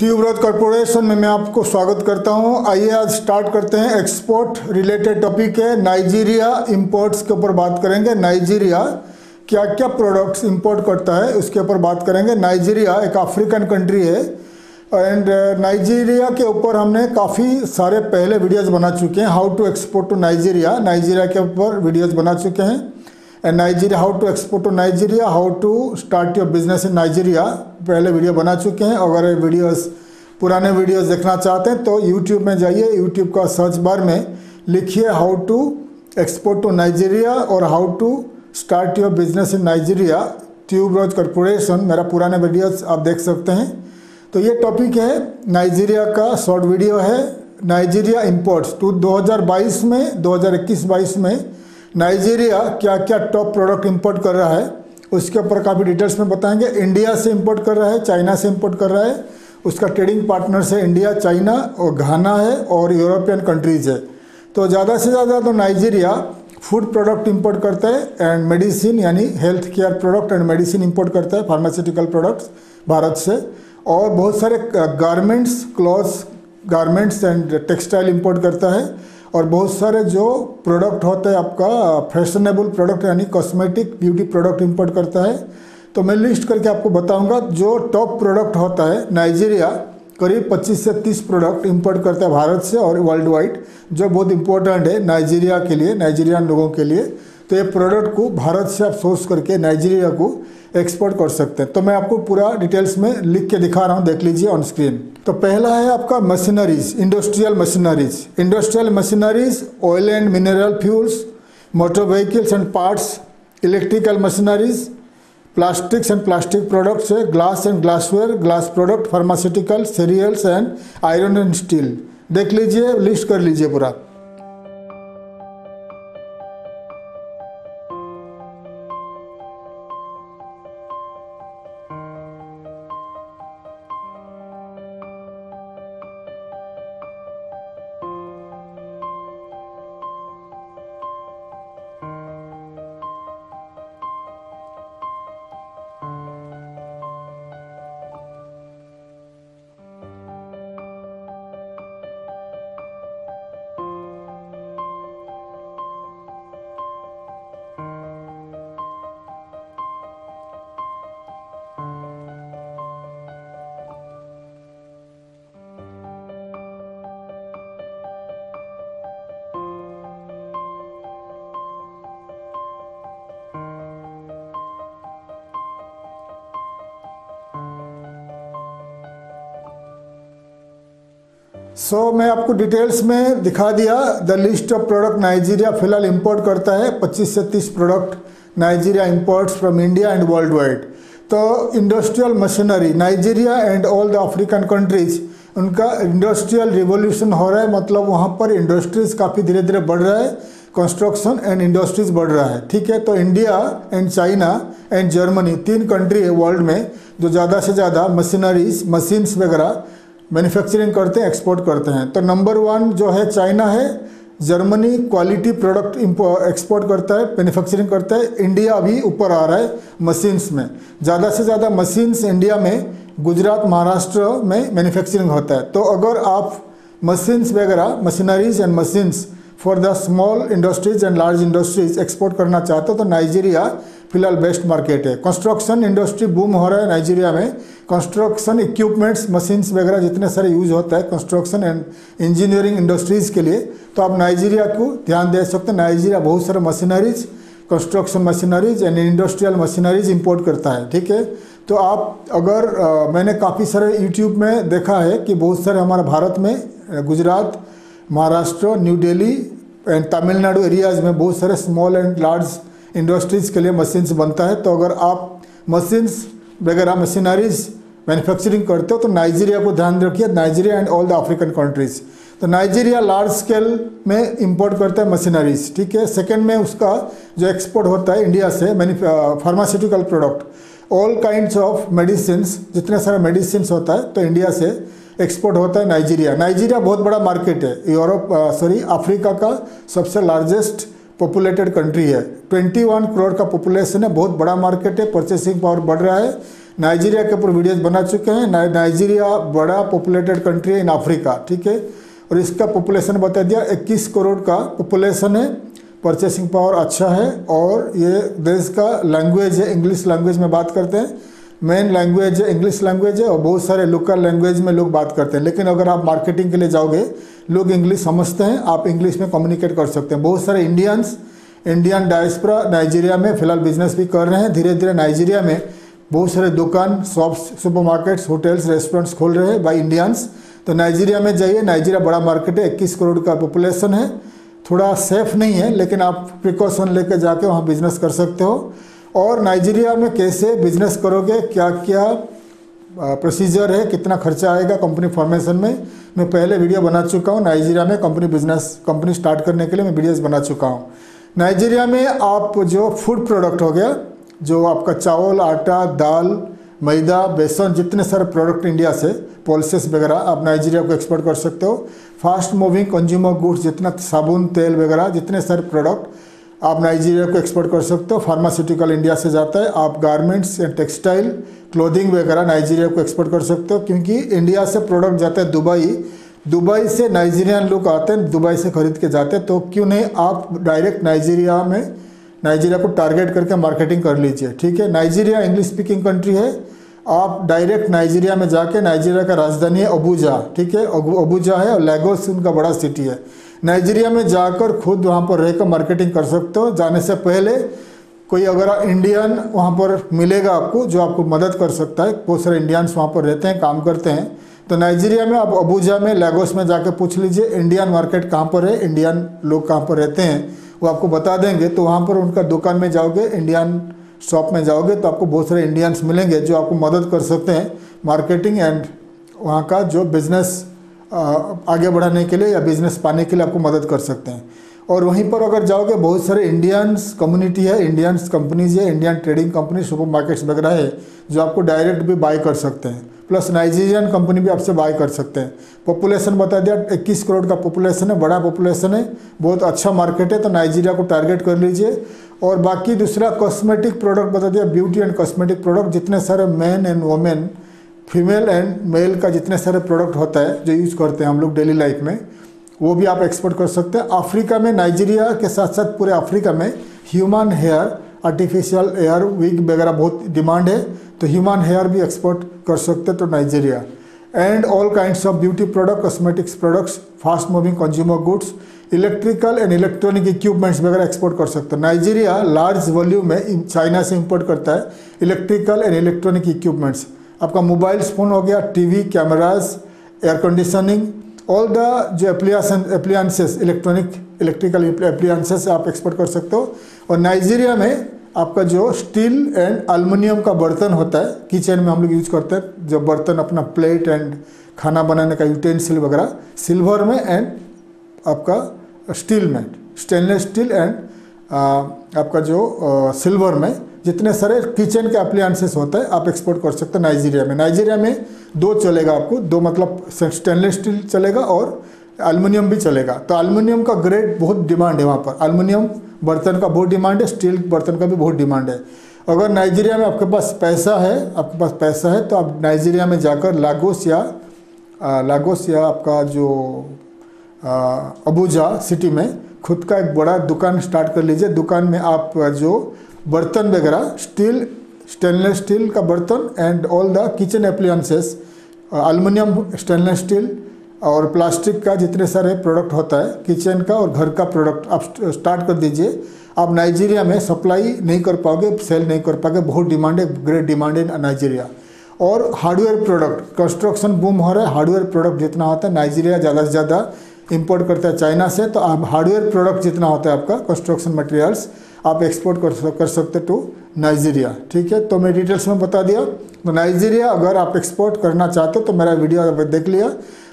Tuberose corporation में मैं आपको स्वागत करता हूं। आइए आज स्टार्ट करते हैं। एक्सपोर्ट रिलेटेड टॉपिक है, नाइजीरिया इंपोर्ट्स के ऊपर बात करेंगे। नाइजीरिया क्या क्या प्रोडक्ट्स इंपोर्ट करता है उसके ऊपर बात करेंगे। नाइजीरिया एक अफ्रीकन कंट्री है एंड नाइजीरिया के ऊपर हमने काफ़ी सारे पहले वीडियोस बना चुके हैं। How to export to Nigeria, Nigeria के ऊपर वीडियोस बना चुके हैं। And Nigeria, how to export to Nigeria, how to start your business in Nigeria, पहले वीडियो बना चुके हैं। अगर ये वीडियोस पुराने वीडियोस देखना चाहते हैं तो यूट्यूब में जाइए, यूट्यूब का सर्च बार में लिखिए how to export to Nigeria और how to start your business in Nigeria, tuberose corporation, मेरा पुराने वीडियोस आप देख सकते हैं। तो ये टॉपिक है नाइजीरिया का, शॉर्ट वीडियो है। नाइजीरिया इंपोर्ट्स 2022 में 2021-22 में नाइजीरिया क्या क्या टॉप प्रोडक्ट इंपोर्ट कर रहा है उसके ऊपर काफ़ी डिटेल्स में बताएंगे। इंडिया से इंपोर्ट कर रहा है, चाइना से इंपोर्ट कर रहा है, उसका ट्रेडिंग पार्टनर से इंडिया, चाइना और घाना है और यूरोपियन कंट्रीज़ है। तो ज़्यादा से ज़्यादा तो नाइजीरिया फूड प्रोडक्ट इंपोर्ट करता है एंड मेडिसिन यानी health care product and medicine import करता है, फार्मास्यूटिकल प्रोडक्ट्स भारत से, और बहुत सारे garments, clothes, garments and textile import करता है। और बहुत सारे जो प्रोडक्ट होते हैं आपका फैशनेबल प्रोडक्ट यानी कॉस्मेटिक ब्यूटी प्रोडक्ट इंपोर्ट करता है। तो मैं लिस्ट करके आपको बताऊंगा जो टॉप प्रोडक्ट होता है। नाइजीरिया करीब 25 से 30 प्रोडक्ट इंपोर्ट करता है भारत से और वर्ल्ड वाइड, जो बहुत इंपॉर्टेंट है नाइजीरिया के लिए, नाइजीरियन लोगों के लिए। तो ये प्रोडक्ट को भारत से आप सोर्स करके नाइजीरिया को एक्सपोर्ट कर सकते हैं। तो मैं आपको पूरा डिटेल्स में लिख के दिखा रहा हूँ, देख लीजिए ऑन स्क्रीन। तो पहला है आपका machineries, industrial machineries. Industrial machineries, oil and mineral fuels, motor vehicles and parts, electrical machineries, plastics and plastic products है, glass and glassware, glass product, pharmaceutical, cereals and iron and steel. देख लीजिए, list कर लीजिए पूरा। मैं आपको details में दिखा दिया the list of product Nigeria फिलहाल इंपोर्ट करता है। 25 से 30 product Nigeria imports from India and world wide. तो industrial machinery, Nigeria and all the African countries, उनका इंडस्ट्रियल रिवोल्यूशन हो रहा है, मतलब वहाँ पर इंडस्ट्रीज काफ़ी धीरे धीरे बढ़ रहा है, कंस्ट्रक्शन एंड इंडस्ट्रीज बढ़ रहा है। ठीक है, तो India and China and Germany 3 country है वर्ल्ड में जो ज़्यादा से ज़्यादा मशीनरीज, मशीन्स वगैरह मैन्युफैक्चरिंग करते हैं, एक्सपोर्ट करते हैं। तो नंबर 1 जो है चाइना है, जर्मनी क्वालिटी प्रोडक्ट एक्सपोर्ट करता है, मैन्युफैक्चरिंग करता है। इंडिया अभी ऊपर आ रहा है मशीन्स में, ज़्यादा से ज़्यादा मशीन्स इंडिया में गुजरात, महाराष्ट्र में मैन्युफैक्चरिंग होता है। तो अगर आप मशीन्स वगैरह, machineries and machines for the small industries and large industries export करना चाहते हो तो नाइजीरिया फिलहाल बेस्ट मार्केट है। कंस्ट्रक्शन इंडस्ट्री बूम हो रहा है नाइजीरिया में, कंस्ट्रक्शन इक्विपमेंट्स, मशीन्स वगैरह जितने सारे यूज़ होता है कंस्ट्रक्शन एंड इंजीनियरिंग इंडस्ट्रीज़ के लिए, तो आप नाइजीरिया को ध्यान दे सकते हैं। नाइजीरिया बहुत सारे machineries, construction machineries and industrial machineries import करता है। ठीक है, तो आप अगर मैंने काफ़ी सारे यूट्यूब में देखा है कि बहुत सारे हमारे भारत में Gujarat, Maharashtra, new Delhi and Tamil Nadu areas में बहुत सारे स्मॉल एंड लार्ज इंडस्ट्रीज़ के लिए मशीन्स बनता है। तो अगर आप मशीन्स वगैरह मशीनरीज मैन्युफैक्चरिंग करते हो तो नाइजीरिया को ध्यान रखिए, Nigeria and all the African countries. तो नाइजीरिया लार्ज स्केल में इंपोर्ट करता है मशीनरीज। ठीक है, सेकंड में उसका जो एक्सपोर्ट होता है इंडिया से pharmaceutical product, all kinds of medicines, जितने सारे मेडिसिन्स होता है तो इंडिया से एक्सपोर्ट होता है नाइजीरिया। नाइजीरिया बहुत बड़ा मार्केट है, अफ्रीका का सबसे लार्जेस्ट पॉपुलेटेड कंट्री है, 21 करोड़ का पॉपुलेशन है, बहुत बड़ा मार्केट है, परचेसिंग पावर बढ़ रहा है नाइजीरिया के ऊपर वीडियोस बना चुके हैं। नाइजीरिया बड़ा पॉपुलेटेड कंट्री है इन अफ्रीका, ठीक है। और इसका पॉपुलेशन बता दिया 21 करोड़ का पॉपुलेशन है, परचेसिंग पावर अच्छा है, और ये देश का लैंग्वेज है इंग्लिश लैंग्वेज में बात करते हैं। मेन लैंग्वेज है इंग्लिश लैंग्वेज है, और बहुत सारे लोकल लैंग्वेज में लोग बात करते हैं। लेकिन अगर आप मार्केटिंग के लिए जाओगे, लोग इंग्लिश समझते हैं, आप इंग्लिश में कम्युनिकेट कर सकते हैं। बहुत सारे इंडियन डायस्पोरा नाइजीरिया में फिलहाल बिजनेस भी कर रहे हैं। धीरे धीरे नाइजीरिया में बहुत सारे दुकान, शॉप्स, सुपरमार्केट्स, होटल्स, रेस्टोरेंट्स खोल रहे हैं बाई इंडियंस। तो नाइजीरिया में जाइए, नाइजीरिया बड़ा मार्केट है, 21 करोड़ का पॉपुलेशन है। थोड़ा सेफ नहीं है, लेकिन आप प्रिकॉशन लेकर जाके वहाँ बिजनेस कर सकते हो। और नाइजीरिया में कैसे बिजनेस करोगे, क्या क्या प्रोसीजर है, कितना खर्चा आएगा कंपनी फॉर्मेशन में, मैं पहले वीडियो बना चुका हूँ। नाइजीरिया में कंपनी स्टार्ट करने के लिए मैं वीडियोस बना चुका हूँ। नाइजीरिया में आप जो फूड प्रोडक्ट हो गया, जो आपका चावल, आटा, दाल, मैदा, बेसन, जितने सारे प्रोडक्ट इंडिया से, पल्सेस वगैरह, आप नाइजीरिया को एक्सपोर्ट कर सकते हो। फास्ट मूविंग कंज्यूमर गुड्स, जितना साबुन, तेल वगैरह, जितने सारे प्रोडक्ट आप नाइजीरिया को एक्सपोर्ट कर सकते हो। फार्मास्यूटिकल इंडिया से जाता है। आप गारमेंट्स एंड टेक्सटाइल, क्लोथिंग वगैरह नाइजीरिया को एक्सपोर्ट कर सकते हो, क्योंकि इंडिया से प्रोडक्ट जाता है दुबई से नाइजीरियन लोग आते हैं, दुबई से खरीद के जाते हैं। तो क्यों नहीं आप डायरेक्ट नाइजीरिया को टारगेट करके मार्केटिंग कर लीजिए, ठीक है। नाइजीरिया इंग्लिश स्पीकिंग कंट्री है। आप डायरेक्ट नाइजीरिया में जाके, नाइजीरिया का राजधानी है अबुजा, ठीक है, अबुजा है, और लेगोस उनका बड़ा सिटी है। नाइजीरिया में जाकर खुद वहाँ पर रहकर मार्केटिंग कर सकते हो। जाने से पहले कोई अगर इंडियन वहाँ पर मिलेगा आपको, जो आपको मदद कर सकता है। बहुत सारे इंडियंस वहाँ पर रहते हैं, काम करते हैं। तो नाइजीरिया में आप अबुजा में, लेगोस में जाकर पूछ लीजिए इंडियन मार्केट कहाँ पर है, इंडियन लोग कहाँ पर रहते हैं, वो आपको बता देंगे। तो वहाँ पर उनका दुकान में जाओगे, इंडियन शॉप में जाओगे, तो आपको बहुत सारे इंडियंस मिलेंगे जो आपको मदद कर सकते हैं मार्केटिंग एंड वहाँ का जो बिज़नेस आगे बढ़ाने के लिए या बिज़नेस पाने के लिए आपको मदद कर सकते हैं। और वहीं पर अगर जाओगे, बहुत सारे इंडियंस कम्युनिटी है, इंडियंस कंपनीज है, Indian trading company, super markets वगैरह है, जो आपको डायरेक्ट भी बाय कर सकते हैं। प्लस नाइजीरियन कंपनी भी आपसे बाय कर सकते हैं। पॉपुलेशन बता दिया 21 करोड़ का पॉपुलेशन है, बड़ा पॉपुलेशन है, बहुत अच्छा मार्केट है। तो नाइजीरिया को टारगेट कर लीजिए। और बाकी दूसरा कॉस्मेटिक प्रोडक्ट बता दिया, ब्यूटी एंड कॉस्मेटिक प्रोडक्ट, जितने सारे man and women, female and male का जितने सारे प्रोडक्ट होता है जो यूज़ करते हैं हम लोग डेली लाइफ में, वो भी आप एक्सपोर्ट कर सकते हैं। अफ्रीका में, नाइजीरिया के साथ साथ पूरे अफ्रीका में human hair, artificial hair wig वगैरह बहुत डिमांड है। तो ह्यूमन हेयर भी एक्सपोर्ट कर सकते हैं तो Nigeria. And all kinds of beauty product, cosmetics products, fast moving consumer goods, electrical and electronic equipments वगैरह एक्सपोर्ट कर सकते हैं। नाइजीरिया लार्ज वॉल्यूम में चाइना से इंपोर्ट करता है इलेक्ट्रिकल एंड इलेक्ट्रॉनिक इक्विपमेंट्स। आपका मोबाइल फ़ोन हो गया, TV, cameras, air conditioning, all the जो एप्लियंसेस, इलेक्ट्रिकल एप्लियंसेस आप एक्सपोर्ट कर सकते हो। और नाइजीरिया में आपका जो स्टील एंड एल्युमिनियम का बर्तन होता है, किचन में हम लोग यूज करते हैं, जो बर्तन अपना प्लेट एंड खाना बनाने का यूटेंसिल वगैरह, सिल्वर में एंड आपका स्टील में, स्टेनलेस स्टील एंड आपका जो सिल्वर में, जितने सारे किचन के अप्लायंसेस होता है आप एक्सपोर्ट कर सकते हैं नाइजीरिया में। नाइजीरिया में दो चलेगा आपको, दो मतलब स्टेनलेस स्टील चलेगा और एल्युमिनियम भी चलेगा। तो एल्युमिनियम का ग्रेड बहुत डिमांड है वहाँ पर, एल्युमिनियम बर्तन का बहुत डिमांड है, स्टील बर्तन का भी बहुत डिमांड है। अगर नाइजीरिया में आपके पास पैसा है तो आप नाइजीरिया में जाकर लागोस या आपका जो अबुजा सिटी में खुद का एक बड़ा दुकान स्टार्ट कर लीजिए। दुकान में आप जो बर्तन वगैरह, स्टील, स्टेनलेस स्टील का बर्तन and all the kitchen appliances, aluminium, stainless steel और प्लास्टिक का जितने सारे प्रोडक्ट होता है किचन का और घर का प्रोडक्ट आप स्टार्ट कर दीजिए। आप नाइजीरिया में सप्लाई नहीं कर पाओगे, सेल नहीं कर पाओगे, बहुत डिमांड है, ग्रेट डिमांड है नाइजीरिया। और हार्डवेयर प्रोडक्ट, कंस्ट्रक्शन बूम हो रहा है, हार्डवेयर प्रोडक्ट जितना होता है नाइजीरिया ज़्यादा से ज़्यादा इंपोर्ट करता है चाइना से। तो आप हार्डवेयर प्रोडक्ट जितना होता है आपका कंस्ट्रक्शन मटेरियल्स आप एक्सपोर्ट कर सकते टू नाइजीरिया, ठीक है। तो मैं डिटेल्स में बता दिया। तो नाइजीरिया अगर आप एक्सपोर्ट करना चाहते हो तो मेरा वीडियो देख लिया,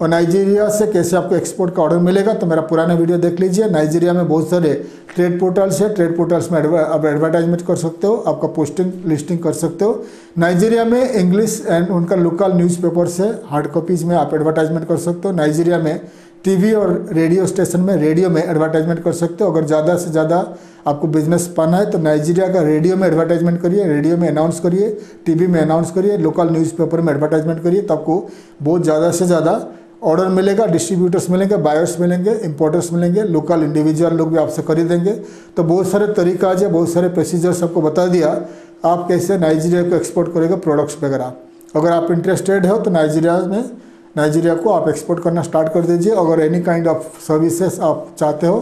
और नाइजीरिया से कैसे आपको एक्सपोर्ट का ऑर्डर मिलेगा तो मेरा पुराना वीडियो देख लीजिए। नाइजीरिया में बहुत सारे ट्रेड पोर्टल्स है, ट्रेड पोर्टल्स में आप एडवर्टाइजमेंट कर सकते हो, आपका पोस्टिंग लिस्टिंग कर सकते हो। नाइजीरिया में इंग्लिश एंड उनका लोकल न्यूज़पेपर से हार्ड कॉपीज़ में आप एडवर्टाइजमेंट कर सकते हो। नाइजीरिया में टीवी और रेडियो स्टेशन में, रेडियो में एडवर्टाइजमेंट कर सकते हो। अगर ज़्यादा से ज़्यादा आपको बिजनेस पाना है तो नाइजीरिया का रेडियो में एडवर्टाइजमेंट करिए, रेडियो में अनाउंस करिए, टीवी में अनाउंस करिए, लोकल न्यूज़पेपर में एडवर्टाइजमेंट करिए, तो आपको बहुत ज़्यादा से ज़्यादा ऑर्डर मिलेगा, डिस्ट्रीब्यूटर्स मिलेंगे, बायर्स मिलेंगे, इंपोर्टर्स मिलेंगे, लोकल इंडिविजुअल लोग भी आपसे खरीदेंगे। तो बहुत सारे तरीका है, बहुत सारे प्रोसीजर्स आपको बता दिया आप कैसे नाइजीरिया को एक्सपोर्ट करेगा प्रोडक्ट्स वगैरह। अगर आप इंटरेस्टेड हो तो नाइजीरिया को आप एक्सपोर्ट करना स्टार्ट कर दीजिए। अगर एनी काइंड ऑफ सर्विसेज आप चाहते हो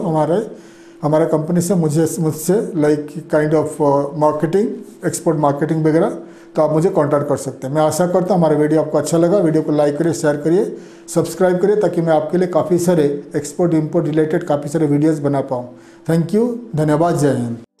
हमारे कंपनी से, मुझसे like kind of marketing, export marketing वगैरह, तो आप मुझे कांटेक्ट कर सकते हैं। मैं आशा करता हूँ हमारा वीडियो आपको अच्छा लगा। वीडियो को लाइक करिए, शेयर करिए, सब्सक्राइब करिए, ताकि मैं आपके लिए काफ़ी सारे एक्सपोर्ट इंपोर्ट रिलेटेड काफ़ी सारे वीडियोज़ बना पाऊँ। थैंक यू, धन्यवाद, जय हिंद।